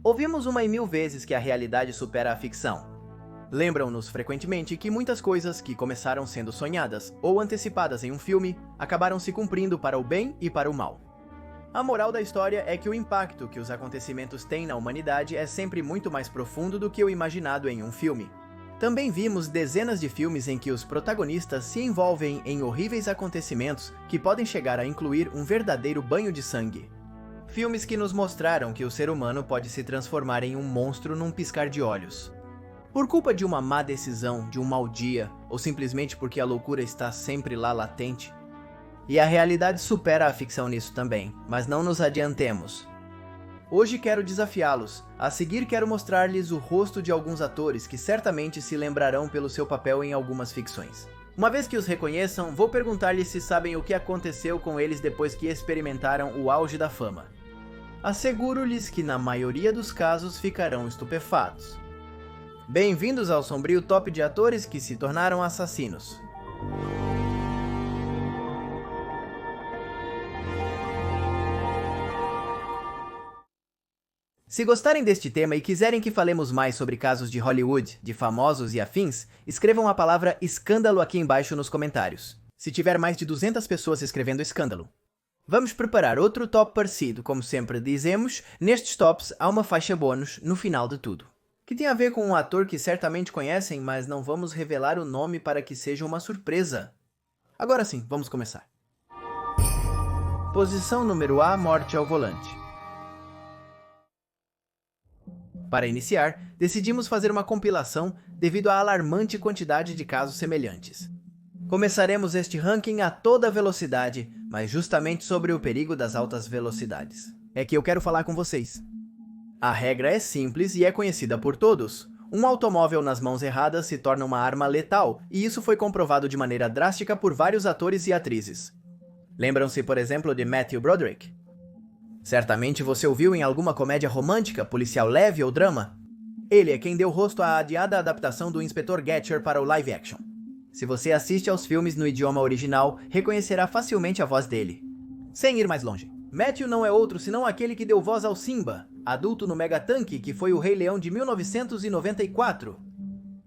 Ouvimos uma e mil vezes que a realidade supera a ficção. Lembram-nos frequentemente que muitas coisas que começaram sendo sonhadas ou antecipadas em um filme acabaram se cumprindo para o bem e para o mal. A moral da história é que o impacto que os acontecimentos têm na humanidade é sempre muito mais profundo do que o imaginado em um filme. Também vimos dezenas de filmes em que os protagonistas se envolvem em horríveis acontecimentos que podem chegar a incluir um verdadeiro banho de sangue. Filmes que nos mostraram que o ser humano pode se transformar em um monstro num piscar de olhos. Por culpa de uma má decisão, de um mau dia, ou simplesmente porque a loucura está sempre lá latente. E a realidade supera a ficção nisso também, mas não nos adiantemos. Hoje quero desafiá-los. A seguir quero mostrar-lhes o rosto de alguns atores que certamente se lembrarão pelo seu papel em algumas ficções. Uma vez que os reconheçam, vou perguntar-lhes se sabem o que aconteceu com eles depois que experimentaram o auge da fama. Asseguro-lhes que na maioria dos casos ficarão estupefatos. Bem-vindos ao sombrio top de atores que se tornaram assassinos. Se gostarem deste tema e quiserem que falemos mais sobre casos de Hollywood, de famosos e afins, escrevam a palavra escândalo aqui embaixo nos comentários. Se tiver mais de 200 pessoas escrevendo escândalo. Vamos preparar outro top parecido, como sempre dizemos, nestes tops há uma faixa bônus no final de tudo. Que tem a ver com um ator que certamente conhecem, mas não vamos revelar o nome para que seja uma surpresa. Agora sim, vamos começar. Posição número A, morte ao volante. Para iniciar, decidimos fazer uma compilação devido à alarmante quantidade de casos semelhantes. Começaremos este ranking a toda velocidade, mas justamente sobre o perigo das altas velocidades. É que eu quero falar com vocês. A regra é simples e é conhecida por todos. Um automóvel nas mãos erradas se torna uma arma letal, e isso foi comprovado de maneira drástica por vários atores e atrizes. Lembram-se, por exemplo, de Matthew Broderick? Certamente você ouviu em alguma comédia romântica, policial leve ou drama. Ele é quem deu rosto à adiada adaptação do Inspetor Gadget para o live action. Se você assiste aos filmes no idioma original, reconhecerá facilmente a voz dele. Sem ir mais longe, Matthew não é outro senão aquele que deu voz ao Simba, adulto no Megatanque que foi o Rei Leão de 1994.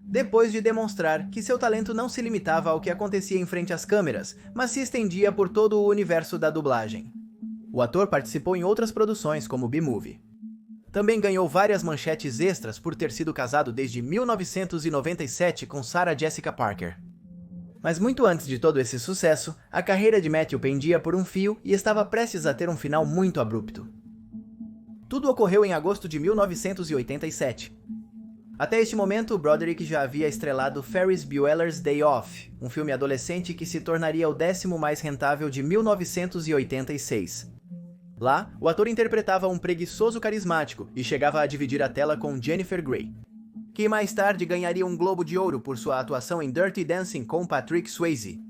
Depois de demonstrar que seu talento não se limitava ao que acontecia em frente às câmeras, mas se estendia por todo o universo da dublagem. O ator participou em outras produções, como B-Movie. Também ganhou várias manchetes extras por ter sido casado desde 1997 com Sarah Jessica Parker. Mas muito antes de todo esse sucesso, a carreira de Matthew pendia por um fio e estava prestes a ter um final muito abrupto. Tudo ocorreu em agosto de 1987. Até este momento, Broderick já havia estrelado Ferris Bueller's Day Off, um filme adolescente que se tornaria o 10º mais rentável de 1986. Lá, o ator interpretava um preguiçoso carismático e chegava a dividir a tela com Jennifer Grey, que mais tarde ganharia um Globo de Ouro por sua atuação em Dirty Dancing com Patrick Swayze.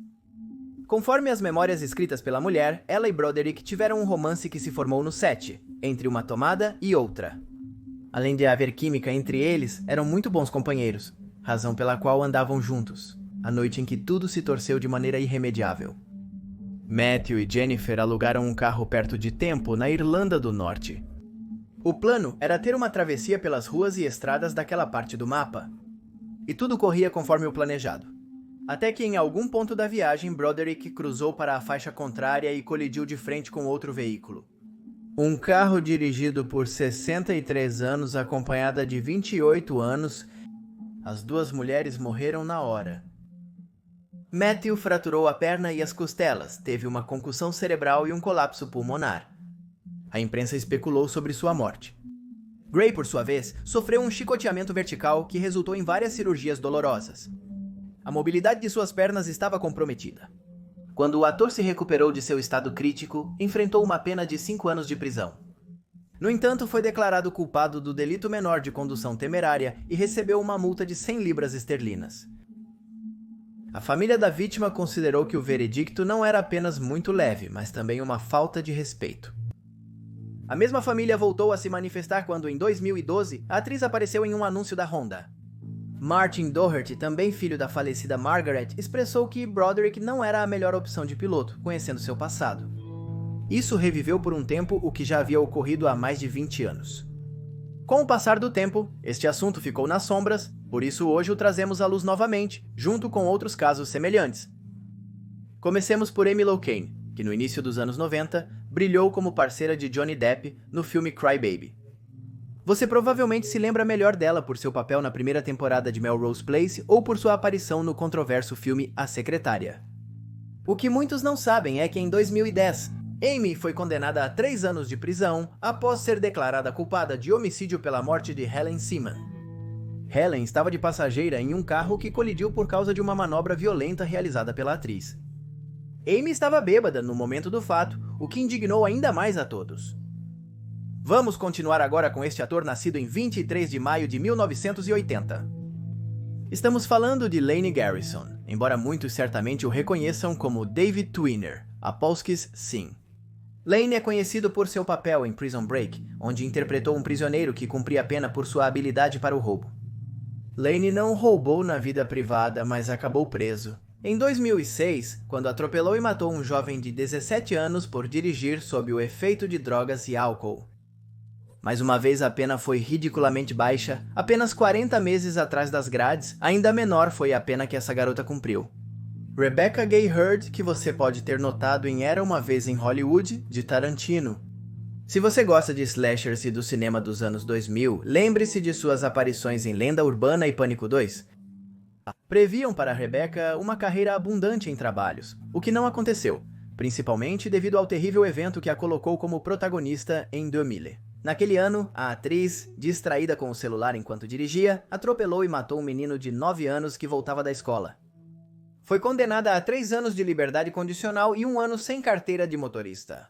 Conforme as memórias escritas pela mulher, ela e Broderick tiveram um romance que se formou no set, entre uma tomada e outra. Além de haver química entre eles, eram muito bons companheiros, razão pela qual andavam juntos, a noite em que tudo se torceu de maneira irremediável. Matthew e Jennifer alugaram um carro perto de Tempo, na Irlanda do Norte. O plano era ter uma travessia pelas ruas e estradas daquela parte do mapa. E tudo corria conforme o planejado. Até que em algum ponto da viagem, Broderick cruzou para a faixa contrária e colidiu de frente com outro veículo. Um carro dirigido por 63 anos, acompanhada de 28 anos, as duas mulheres morreram na hora. Matthew fraturou a perna e as costelas, teve uma concussão cerebral e um colapso pulmonar. A imprensa especulou sobre sua morte. Grey, por sua vez, sofreu um chicoteamento vertical que resultou em várias cirurgias dolorosas. A mobilidade de suas pernas estava comprometida. Quando o ator se recuperou de seu estado crítico, enfrentou uma pena de 5 anos de prisão. No entanto, foi declarado culpado do delito menor de condução temerária e recebeu uma multa de 100 libras esterlinas. A família da vítima considerou que o veredicto não era apenas muito leve, mas também uma falta de respeito. A mesma família voltou a se manifestar quando, em 2012, a atriz apareceu em um anúncio da Honda. Martin Doherty, também filho da falecida Margaret, expressou que Broderick não era a melhor opção de piloto, conhecendo seu passado. Isso reviveu por um tempo o que já havia ocorrido há mais de 20 anos. Com o passar do tempo, este assunto ficou nas sombras, por isso hoje o trazemos à luz novamente, junto com outros casos semelhantes. Comecemos por Amy Locane, que no início dos anos 90, brilhou como parceira de Johnny Depp no filme Cry Baby. Você provavelmente se lembra melhor dela por seu papel na primeira temporada de Melrose Place ou por sua aparição no controverso filme A Secretária. O que muitos não sabem é que em 2010, Amy foi condenada a 3 anos de prisão após ser declarada culpada de homicídio pela morte de Helen Seaman. Helen estava de passageira em um carro que colidiu por causa de uma manobra violenta realizada pela atriz. Amy estava bêbada no momento do fato, o que indignou ainda mais a todos. Vamos continuar agora com este ator nascido em 23 de maio de 1980. Estamos falando de Lane Garrison, embora muitos certamente o reconheçam como David Tweener, Apolskis Sim. Lane é conhecido por seu papel em Prison Break, onde interpretou um prisioneiro que cumpria a pena por sua habilidade para o roubo. Lane não roubou na vida privada, mas acabou preso. Em 2006, quando atropelou e matou um jovem de 17 anos por dirigir sob o efeito de drogas e álcool. Mais uma vez a pena foi ridiculamente baixa, apenas 40 meses atrás das grades, ainda menor foi a pena que essa garota cumpriu. Rebecca Gay Heard, que você pode ter notado em Era Uma Vez em Hollywood, de Tarantino. Se você gosta de slashers e do cinema dos anos 2000, lembre-se de suas aparições em Lenda Urbana e Pânico 2. Previam para Rebecca uma carreira abundante em trabalhos, o que não aconteceu, principalmente devido ao terrível evento que a colocou como protagonista em 2000. Naquele ano, a atriz, distraída com o celular enquanto dirigia, atropelou e matou um menino de 9 anos que voltava da escola. Foi condenada a 3 anos de liberdade condicional e 1 ano sem carteira de motorista.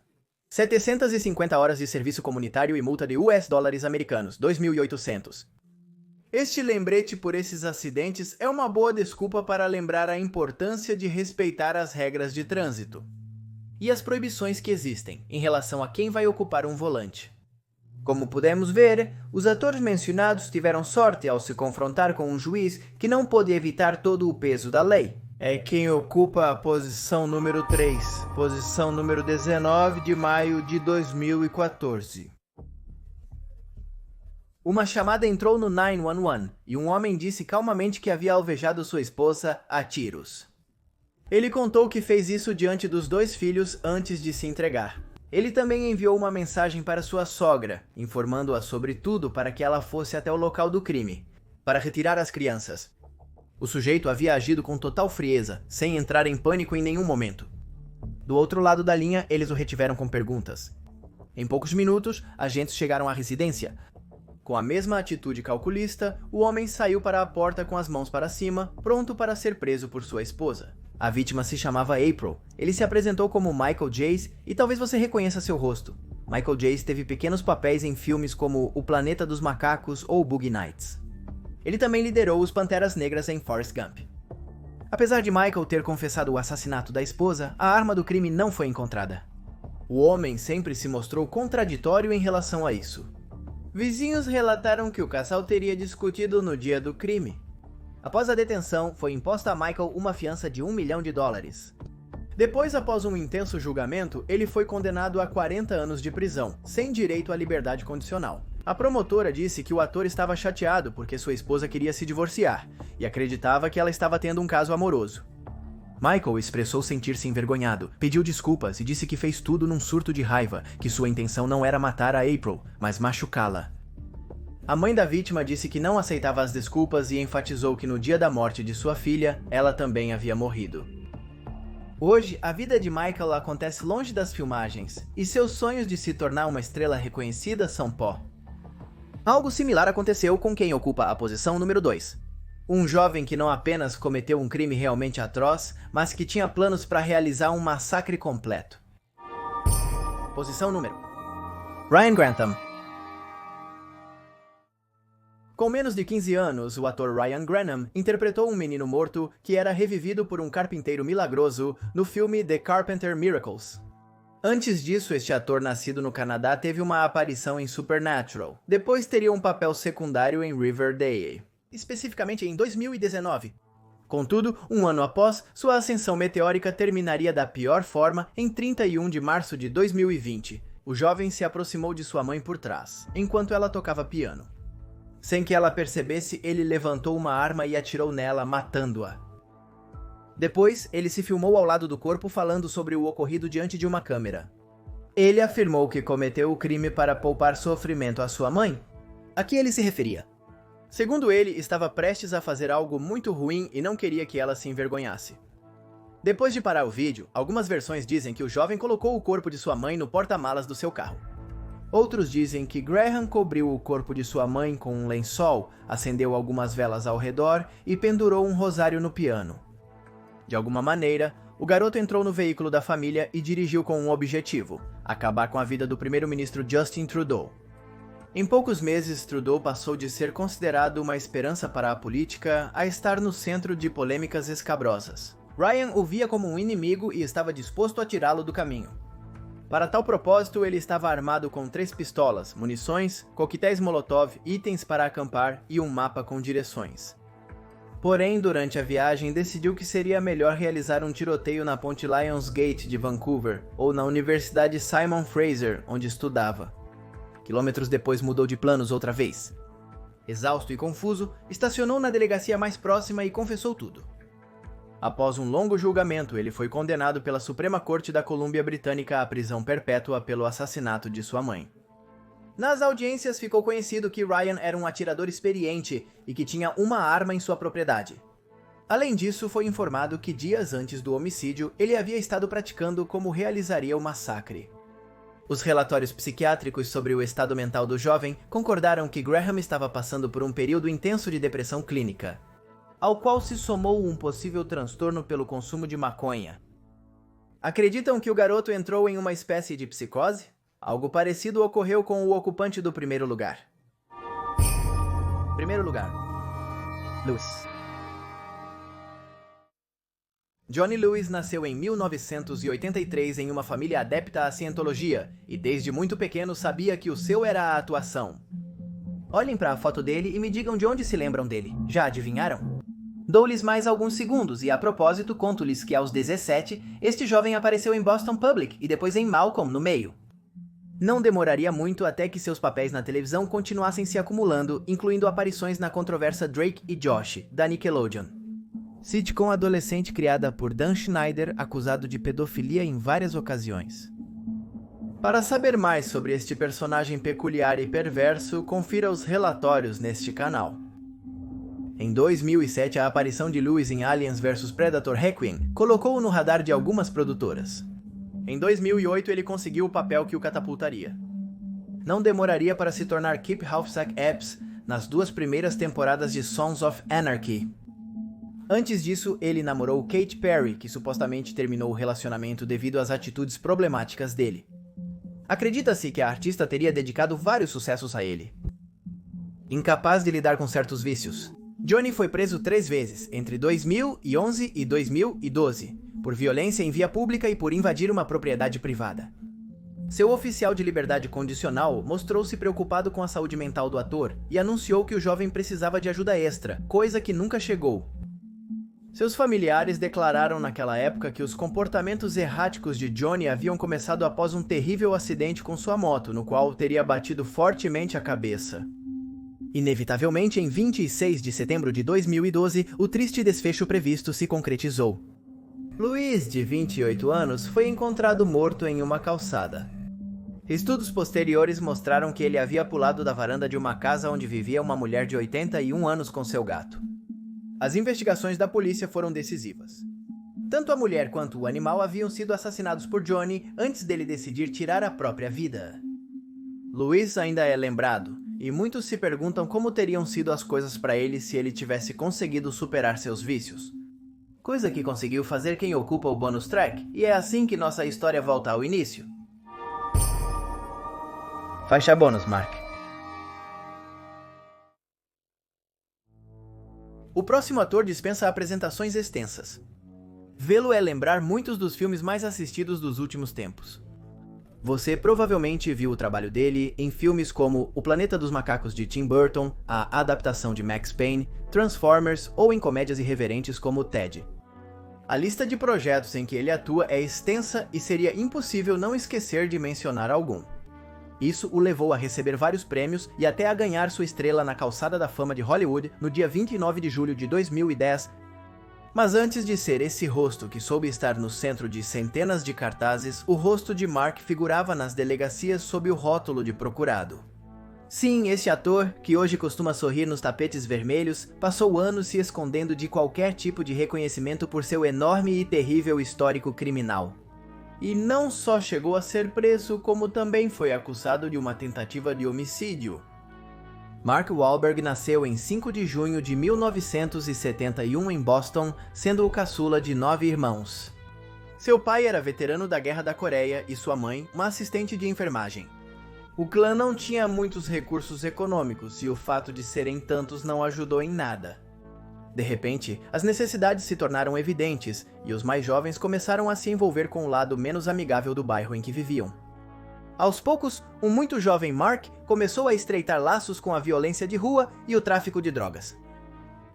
750 horas de serviço comunitário e multa de US$ americanos, 2.800. Este lembrete por esses acidentes é uma boa desculpa para lembrar a importância de respeitar as regras de trânsito e as proibições que existem em relação a quem vai ocupar um volante. Como pudemos ver, os atores mencionados tiveram sorte ao se confrontar com um juiz que não pôde evitar todo o peso da lei. É quem ocupa a posição número 3, posição número 19 de maio de 2014. Uma chamada entrou no 911 e um homem disse calmamente que havia alvejado sua esposa a tiros. Ele contou que fez isso diante dos 2 filhos antes de se entregar. Ele também enviou uma mensagem para sua sogra, informando-a sobre tudo para que ela fosse até o local do crime, para retirar as crianças. O sujeito havia agido com total frieza, sem entrar em pânico em nenhum momento. Do outro lado da linha, eles o retiveram com perguntas. Em poucos minutos, agentes chegaram à residência. Com a mesma atitude calculista, o homem saiu para a porta com as mãos para cima, pronto para ser preso por sua esposa. A vítima se chamava April. Ele se apresentou como Michael Jace e talvez você reconheça seu rosto. Michael Jace teve pequenos papéis em filmes como O Planeta dos Macacos ou Boogie Nights. Ele também liderou os Panteras Negras em Forrest Gump. Apesar de Michael ter confessado o assassinato da esposa, a arma do crime não foi encontrada. O homem sempre se mostrou contraditório em relação a isso. Vizinhos relataram que o casal teria discutido no dia do crime. Após a detenção, foi imposta a Michael uma fiança de $1 milhão. Depois, após um intenso julgamento, ele foi condenado a 40 anos de prisão, sem direito à liberdade condicional. A promotora disse que o ator estava chateado porque sua esposa queria se divorciar, e acreditava que ela estava tendo um caso amoroso. Michael expressou sentir-se envergonhado, pediu desculpas e disse que fez tudo num surto de raiva, que sua intenção não era matar a April, mas machucá-la. A mãe da vítima disse que não aceitava as desculpas e enfatizou que no dia da morte de sua filha, ela também havia morrido. Hoje, a vida de Michael acontece longe das filmagens, e seus sonhos de se tornar uma estrela reconhecida são pó. Algo similar aconteceu com quem ocupa a posição número 2. Um jovem que não apenas cometeu um crime realmente atroz, mas que tinha planos para realizar um massacre completo. Posição número: Ryan Grantham. Com menos de 15 anos, o ator Ryan Grantham interpretou um menino morto que era revivido por um carpinteiro milagroso no filme The Carpenter Miracles. Antes disso, este ator nascido no Canadá teve uma aparição em Supernatural. Depois teria um papel secundário em Riverdale, especificamente em 2019. Contudo, um ano após, sua ascensão meteórica terminaria da pior forma em 31 de março de 2020, O jovem se aproximou de sua mãe por trás, enquanto ela tocava piano. Sem que ela percebesse, ele levantou uma arma e atirou nela, matando-a. Depois, ele se filmou ao lado do corpo falando sobre o ocorrido diante de uma câmera. Ele afirmou que cometeu o crime para poupar sofrimento à sua mãe. A que ele se referia? Segundo ele, estava prestes a fazer algo muito ruim e não queria que ela se envergonhasse. Depois de parar o vídeo, algumas versões dizem que o jovem colocou o corpo de sua mãe no porta-malas do seu carro. Outros dizem que Graham cobriu o corpo de sua mãe com um lençol, acendeu algumas velas ao redor e pendurou um rosário no piano. De alguma maneira, o garoto entrou no veículo da família e dirigiu com um objetivo: acabar com a vida do primeiro-ministro Justin Trudeau. Em poucos meses, Trudeau passou de ser considerado uma esperança para a política a estar no centro de polêmicas escabrosas. Ryan o via como um inimigo e estava disposto a tirá-lo do caminho. Para tal propósito, ele estava armado com 3 pistolas, munições, coquetéis Molotov, itens para acampar e um mapa com direções. Porém, durante a viagem, decidiu que seria melhor realizar um tiroteio na ponte Lionsgate de Vancouver ou na Universidade Simon Fraser, onde estudava. Quilômetros depois mudou de planos outra vez. Exausto e confuso, estacionou na delegacia mais próxima e confessou tudo. Após um longo julgamento, ele foi condenado pela Suprema Corte da Colômbia Britânica à prisão perpétua pelo assassinato de sua mãe. Nas audiências ficou conhecido que Ryan era um atirador experiente e que tinha uma arma em sua propriedade. Além disso, foi informado que dias antes do homicídio, ele havia estado praticando como realizaria o massacre. Os relatórios psiquiátricos sobre o estado mental do jovem concordaram que Graham estava passando por um período intenso de depressão clínica, ao qual se somou um possível transtorno pelo consumo de maconha. Acreditam que o garoto entrou em uma espécie de psicose? Algo parecido ocorreu com o ocupante do primeiro lugar. Primeiro lugar. Lewis. Johnny Lewis nasceu em 1983 em uma família adepta à cientologia e desde muito pequeno sabia que o seu era a atuação. Olhem para a foto dele e me digam de onde se lembram dele. Já adivinharam? Dou-lhes mais alguns segundos e, a propósito, conto-lhes que aos 17, este jovem apareceu em Boston Public e depois em Malcolm, no meio. Não demoraria muito até que seus papéis na televisão continuassem se acumulando, incluindo aparições na controversa Drake e Josh, da Nickelodeon. Sitcom adolescente criada por Dan Schneider, acusado de pedofilia em várias ocasiões. Para saber mais sobre este personagem peculiar e perverso, confira os relatórios neste canal. Em 2007, a aparição de Lewis em Aliens vs Predator Requiem colocou-o no radar de algumas produtoras. Em 2008, ele conseguiu o papel que o catapultaria. Não demoraria para se tornar Kip Halfsack Epps nas 2 primeiras temporadas de Sons of Anarchy. Antes disso, ele namorou Katy Perry, que supostamente terminou o relacionamento devido às atitudes problemáticas dele. Acredita-se que a artista teria dedicado vários sucessos a ele. Incapaz de lidar com certos vícios, Johnny foi preso 3 vezes, entre 2011 e 2012, por violência em via pública e por invadir uma propriedade privada. Seu oficial de liberdade condicional mostrou-se preocupado com a saúde mental do ator e anunciou que o jovem precisava de ajuda extra, coisa que nunca chegou. Seus familiares declararam naquela época que os comportamentos erráticos de Johnny haviam começado após um terrível acidente com sua moto, no qual teria batido fortemente a cabeça. Inevitavelmente, em 26 de setembro de 2012, o triste desfecho previsto se concretizou. Lewis, de 28 anos, foi encontrado morto em uma calçada. Estudos posteriores mostraram que ele havia pulado da varanda de uma casa onde vivia uma mulher de 81 anos com seu gato. As investigações da polícia foram decisivas. Tanto a mulher quanto o animal haviam sido assassinados por Johnny antes dele decidir tirar a própria vida. Lewis ainda é lembrado, e muitos se perguntam como teriam sido as coisas para ele se ele tivesse conseguido superar seus vícios. Coisa que conseguiu fazer quem ocupa o bonus track, e é assim que nossa história volta ao início. Faixa bônus, Mark. O próximo ator dispensa apresentações extensas. Vê-lo é lembrar muitos dos filmes mais assistidos dos últimos tempos. Você provavelmente viu o trabalho dele em filmes como O Planeta dos Macacos de Tim Burton, a adaptação de Max Payne, Transformers ou em comédias irreverentes como Ted. A lista de projetos em que ele atua é extensa e seria impossível não esquecer de mencionar algum. Isso o levou a receber vários prêmios e até a ganhar sua estrela na Calçada da Fama de Hollywood no dia 29 de julho de 2010. Mas antes de ser esse rosto que soube estar no centro de centenas de cartazes, o rosto de Mark figurava nas delegacias sob o rótulo de procurado. Sim, este ator, que hoje costuma sorrir nos tapetes vermelhos, passou anos se escondendo de qualquer tipo de reconhecimento por seu enorme e terrível histórico criminal. E não só chegou a ser preso, como também foi acusado de uma tentativa de homicídio. Mark Wahlberg nasceu em 5 de junho de 1971 em Boston, sendo o caçula de 9 irmãos. Seu pai era veterano da Guerra da Coreia e sua mãe, uma assistente de enfermagem. O clã não tinha muitos recursos econômicos e o fato de serem tantos não ajudou em nada. De repente, as necessidades se tornaram evidentes e os mais jovens começaram a se envolver com o lado menos amigável do bairro em que viviam. Aos poucos, um muito jovem Mark começou a estreitar laços com a violência de rua e o tráfico de drogas.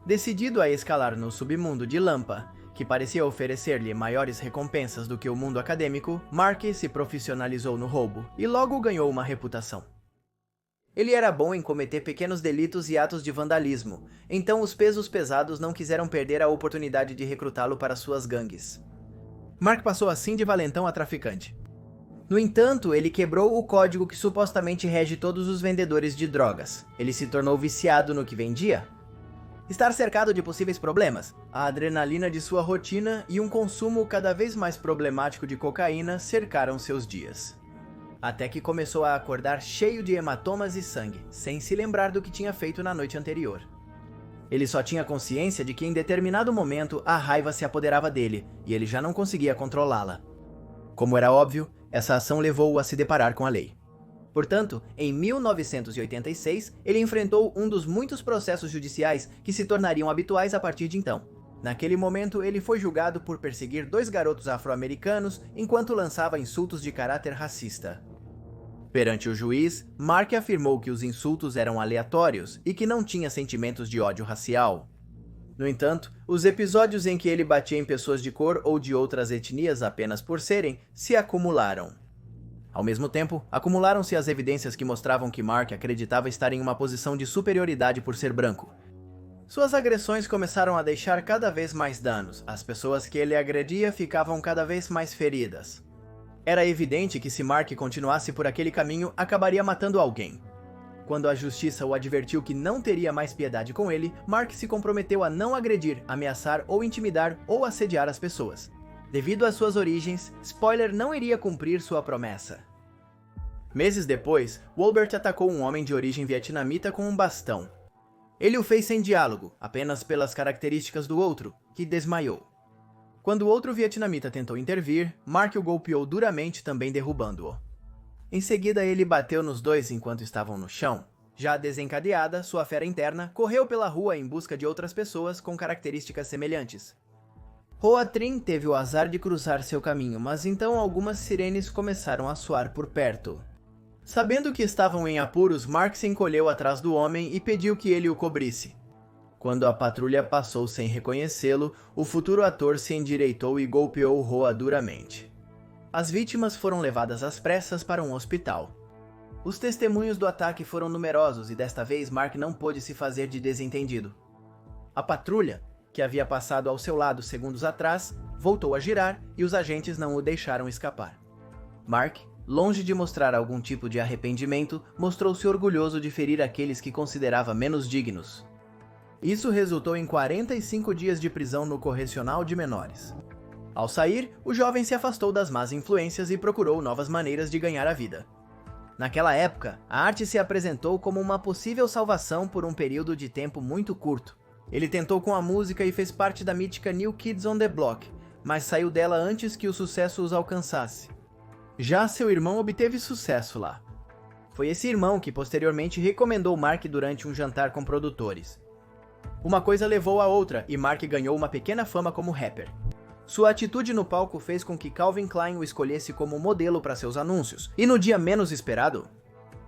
Decidido a escalar no submundo de Lampa, que parecia oferecer-lhe maiores recompensas do que o mundo acadêmico, Mark se profissionalizou no roubo e logo ganhou uma reputação. Ele era bom em cometer pequenos delitos e atos de vandalismo, então os pesos pesados não quiseram perder a oportunidade de recrutá-lo para suas gangues. Mark passou assim de valentão a traficante. No entanto, ele quebrou o código que supostamente rege todos os vendedores de drogas. Ele se tornou viciado no que vendia. Estar cercado de possíveis problemas, a adrenalina de sua rotina e um consumo cada vez mais problemático de cocaína cercaram seus dias. Até que começou a acordar cheio de hematomas e sangue, sem se lembrar do que tinha feito na noite anterior. Ele só tinha consciência de que em determinado momento a raiva se apoderava dele e ele já não conseguia controlá-la. Como era óbvio, essa ação levou-o a se deparar com a lei. Portanto, em 1986, ele enfrentou um dos muitos processos judiciais que se tornariam habituais a partir de então. Naquele momento, ele foi julgado por perseguir 2 garotos afro-americanos enquanto lançava insultos de caráter racista. Perante o juiz, Mark afirmou que os insultos eram aleatórios e que não tinha sentimentos de ódio racial. No entanto, os episódios em que ele batia em pessoas de cor ou de outras etnias apenas por serem, se acumularam. Ao mesmo tempo, acumularam-se as evidências que mostravam que Mark acreditava estar em uma posição de superioridade por ser branco. Suas agressões começaram a deixar cada vez mais danos, as pessoas que ele agredia ficavam cada vez mais feridas. Era evidente que se Mark continuasse por aquele caminho, acabaria matando alguém. Quando a justiça o advertiu que não teria mais piedade com ele, Mark se comprometeu a não agredir, ameaçar ou intimidar ou assediar as pessoas. Devido às suas origens, Spoiler não iria cumprir sua promessa. Meses depois, Wolbert atacou um homem de origem vietnamita com um bastão. Ele o fez sem diálogo, apenas pelas características do outro, que desmaiou. Quando o outro vietnamita tentou intervir, Mark o golpeou duramente, também derrubando-o. Em seguida, ele bateu nos dois enquanto estavam no chão. Já desencadeada, sua fera interna correu pela rua em busca de outras pessoas com características semelhantes. Hoa Trinh teve o azar de cruzar seu caminho, mas então algumas sirenes começaram a soar por perto. Sabendo que estavam em apuros, Mark se encolheu atrás do homem e pediu que ele o cobrisse. Quando a patrulha passou sem reconhecê-lo, o futuro ator se endireitou e golpeou Hoa duramente. As vítimas foram levadas às pressas para um hospital. Os testemunhos do ataque foram numerosos e desta vez Mark não pôde se fazer de desentendido. A patrulha, que havia passado ao seu lado segundos atrás, voltou a girar e os agentes não o deixaram escapar. Mark, longe de mostrar algum tipo de arrependimento, mostrou-se orgulhoso de ferir aqueles que considerava menos dignos. Isso resultou em 45 dias de prisão no correcional de menores. Ao sair, o jovem se afastou das más influências e procurou novas maneiras de ganhar a vida. Naquela época, a arte se apresentou como uma possível salvação por um período de tempo muito curto. Ele tentou com a música e fez parte da mítica New Kids on the Block, mas saiu dela antes que o sucesso os alcançasse. Já seu irmão obteve sucesso lá. Foi esse irmão que posteriormente recomendou Mark durante um jantar com produtores. Uma coisa levou a outra e Mark ganhou uma pequena fama como rapper. Sua atitude no palco fez com que Calvin Klein o escolhesse como modelo para seus anúncios, e no dia menos esperado,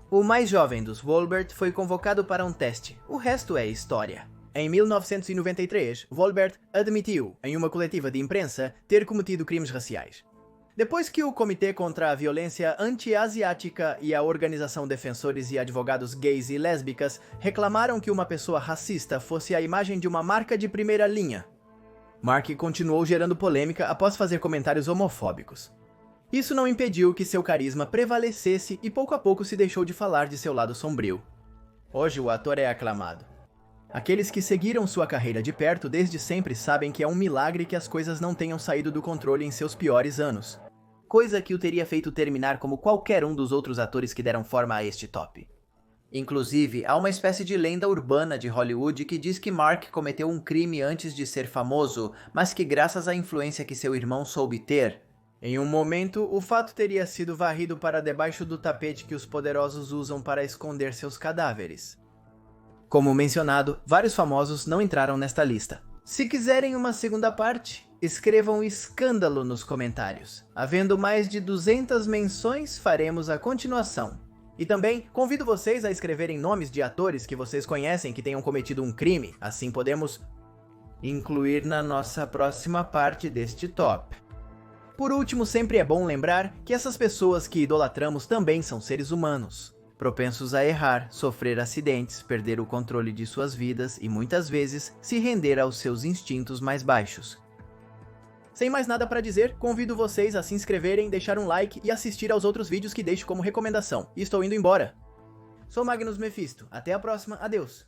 o mais jovem dos Wolbert foi convocado para um teste. O resto é história. Em 1993, Volbert admitiu, em uma coletiva de imprensa, ter cometido crimes raciais. Depois que o Comitê contra a Violência Anti-Asiática e a Organização Defensores e Advogados Gays e Lésbicas reclamaram que uma pessoa racista fosse a imagem de uma marca de primeira linha, Mark continuou gerando polêmica após fazer comentários homofóbicos. Isso não impediu que seu carisma prevalecesse e pouco a pouco se deixou de falar de seu lado sombrio. Hoje o ator é aclamado. Aqueles que seguiram sua carreira de perto desde sempre sabem que é um milagre que as coisas não tenham saído do controle em seus piores anos. Coisa que o teria feito terminar como qualquer um dos outros atores que deram forma a este top. Inclusive, há uma espécie de lenda urbana de Hollywood que diz que Mark cometeu um crime antes de ser famoso, mas que graças à influência que seu irmão soube ter, em um momento, o fato teria sido varrido para debaixo do tapete que os poderosos usam para esconder seus cadáveres. Como mencionado, vários famosos não entraram nesta lista. Se quiserem uma segunda parte, escrevam escândalo nos comentários. Havendo mais de 200 menções, faremos a continuação. E também convido vocês a escreverem nomes de atores que vocês conhecem que tenham cometido um crime, assim podemos incluir na nossa próxima parte deste top. Por último, sempre é bom lembrar que essas pessoas que idolatramos também são seres humanos, propensos a errar, sofrer acidentes, perder o controle de suas vidas e muitas vezes se render aos seus instintos mais baixos. Sem mais nada para dizer, convido vocês a se inscreverem, deixar um like e assistir aos outros vídeos que deixo como recomendação. E estou indo embora. Sou Magnus Mephisto. Até a próxima. Adeus.